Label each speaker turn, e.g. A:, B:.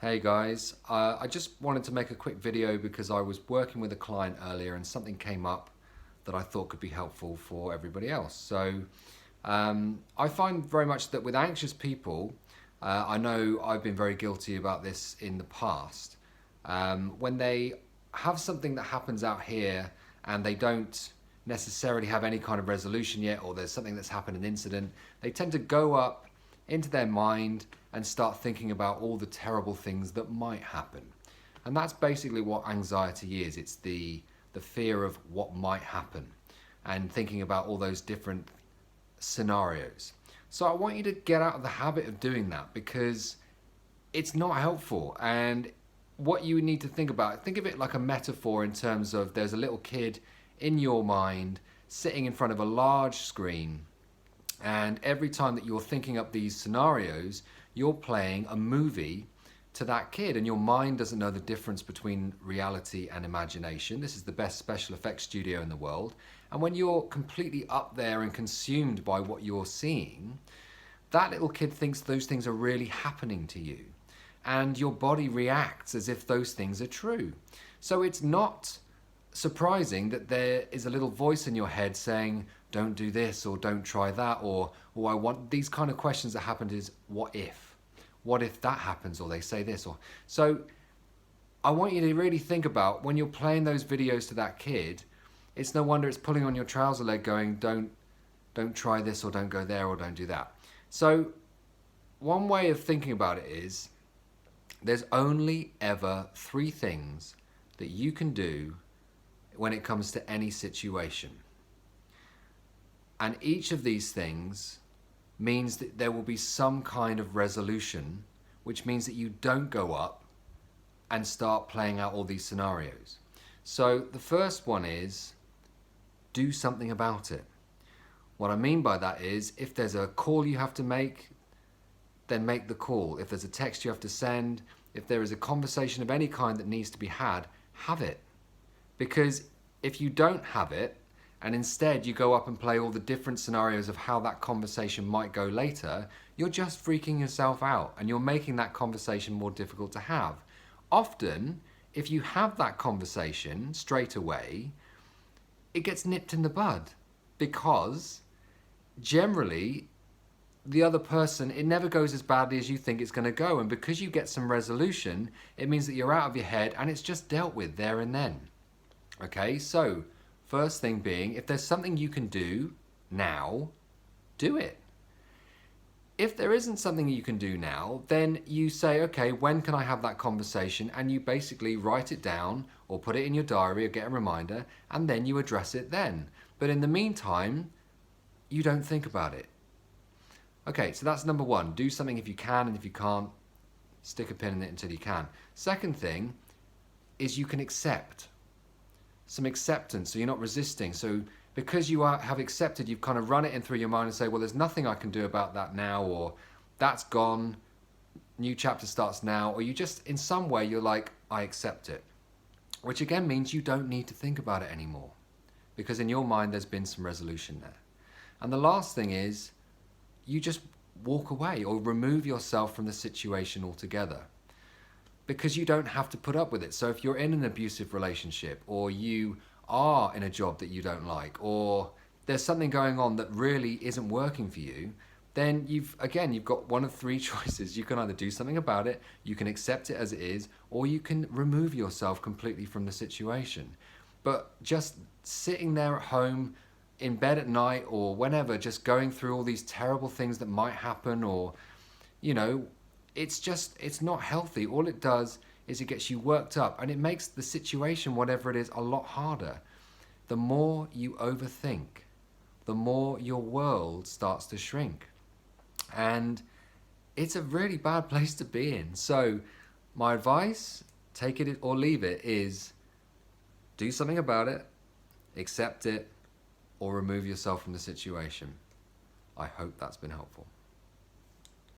A: Hey guys, I just wanted to make a quick video because I was working with a client earlier and something came up that I thought could be helpful for everybody else. I find very much that with anxious people, I know I've been very guilty about this in the past. When they have something that happens out here and they don't necessarily have any kind of resolution yet, or there's something that's happened, an incident, they tend to go up into their mind and start thinking about all the terrible things that might happen. And that's basically what anxiety is. It's the fear of what might happen and thinking about all those different scenarios. So I want you to get out of the habit of doing that because it's not helpful. And what you need to think of it like a metaphor in terms of there's a little kid in your mind sitting in front of a large screen, and every time that you're thinking up these scenarios, you're playing a movie to that kid, and your mind doesn't know the difference between reality and imagination. This is the best special effects studio in the world. And when you're completely up there and consumed by what you're seeing, that little kid thinks those things are really happening to you. And your body reacts as if those things are true. So it's not surprising that there is a little voice in your head saying, don't do this, or don't try that, or I want these kind of questions that happened is, what if that happens, or they say this, or so I want you to really think about when you're playing those videos to that kid. It's no wonder it's pulling on your trouser leg going, don't try this, or don't go there, or don't do that. So one way of thinking about it is there's only ever 3 things that you can do when it comes to any situation. And each of these things means that there will be some kind of resolution, which means that you don't go up and start playing out all these scenarios. So the first one is do something about it. What I mean by that is if there's a call you have to make, then make the call. If there's a text you have to send, if there is a conversation of any kind that needs to be had, have it. Because if you don't have it, and instead you go up and play all the different scenarios of how that conversation might go later, you're just freaking yourself out and you're making that conversation more difficult to have. Often, if you have that conversation straight away, it gets nipped in the bud because generally the other person, it never goes as badly as you think it's going to go. And because you get some resolution, it means that you're out of your head and it's just dealt with there and then. Okay, so first thing being, if there's something you can do now, do it. If there isn't something you can do now, then you say, okay, when can I have that conversation? And you basically write it down or put it in your diary or get a reminder, and then you address it then. But in the meantime, you don't think about it. Okay, so that's number 1. Do something if you can, and if you can't, stick a pin in it until you can. Second thing is you can accept. Some acceptance, so you're not resisting. So because you have accepted, you've kind of run it in through your mind and say, well, there's nothing I can do about that now, or that's gone, new chapter starts now, or you just, in some way, you're like, I accept it. Which again means you don't need to think about it anymore, because in your mind, there's been some resolution there. And the last thing is, you just walk away or remove yourself from the situation altogether, because you don't have to put up with it. So if you're in an abusive relationship, or you are in a job that you don't like, or there's something going on that really isn't working for you, then you've got one of 3 choices. You can either do something about it, you can accept it as it is, or you can remove yourself completely from the situation. But just sitting there at home, in bed at night, or whenever, just going through all these terrible things that might happen, or, it's not healthy. All it does is it gets you worked up, and it makes the situation, whatever it is, a lot harder. The more you overthink, the more your world starts to shrink. And it's a really bad place to be in. So my advice, take it or leave it, is do something about it, accept it, or remove yourself from the situation. I hope that's been helpful.